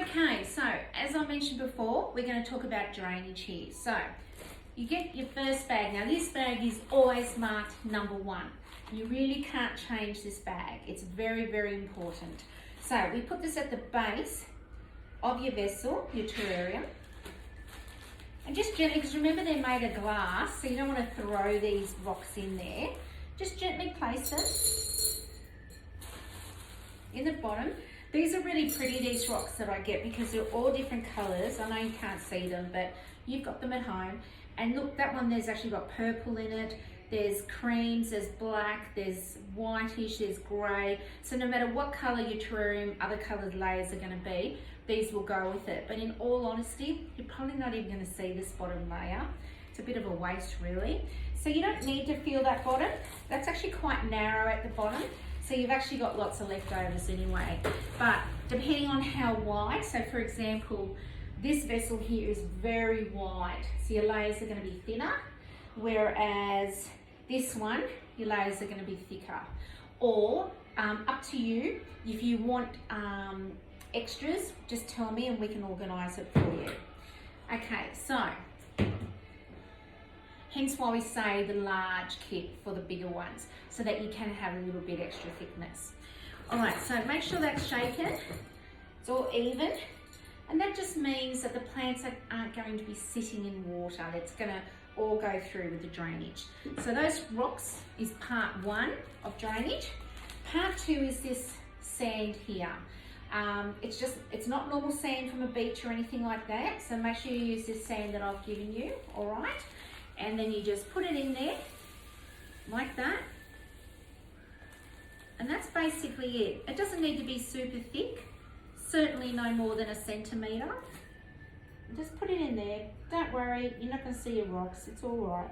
Okay, so as I mentioned before, we're going to talk about drainage here. So you get your first bag. Now this bag is always marked number 1. You really can't change this bag. It's very, very important. So we put this at the base of your vessel, your terrarium. And just gently, because remember they're made of glass, so you don't want to throw these rocks in there. Just gently place them in the bottom. These are really pretty, these rocks that I get, because they're all different colours. I know you can't see them, but you've got them at home. And look, that one, there's actually got purple in it. There's creams, there's black, there's whitish, there's grey. So no matter what colour your terrarium, other coloured layers are going to be, these will go with it. But in all honesty, you're probably not even going to see this bottom layer. It's a bit of a waste, really. So you don't need to feel that bottom. That's actually quite narrow at the bottom. So you've actually got lots of leftovers anyway. But depending on how wide, so for example, this vessel here is very wide. So your layers are going to be thinner, whereas this one, your layers are going to be thicker. Or up to you, if you want extras, just tell me and we can organise it for you. Okay, so hence why we say the large kit for the bigger ones, so that you can have a little bit extra thickness. All right, so make sure that's shaken, it's all even, and that just means that the plants aren't going to be sitting in water. It's gonna all go through with the drainage. So those rocks is part 1 of drainage. Part 2 is this sand here. It's not normal sand from a beach or anything like that, so make sure you use this sand that I've given you, all right? And then you just put it in there, like that. And that's basically it. It doesn't need to be super thick, certainly no more than 1 centimetre. Just put it in there. Don't worry, you're not going to see your rocks, it's all right.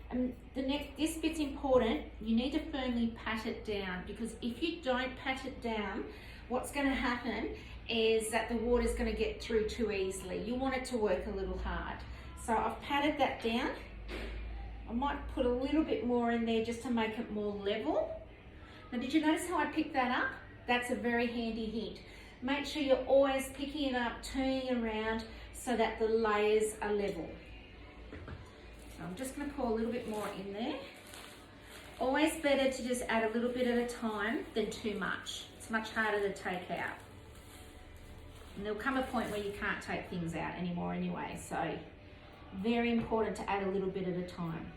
And this bit's important, you need to firmly pat it down, because if you don't pat it down, what's going to happen is that the water's going to get through too easily. You want it to work a little hard. So I've patted that down. I might put a little bit more in there just to make it more level. Now, did you notice how I picked that up? That's a very handy hint. Make sure you're always picking it up, turning around so that the layers are level. So I'm just going to pour a little bit more in there. Always better to just add a little bit at a time than too much. It's much harder to take out. And there'll come a point where you can't take things out anymore anyway, so very important to add a little bit at a time.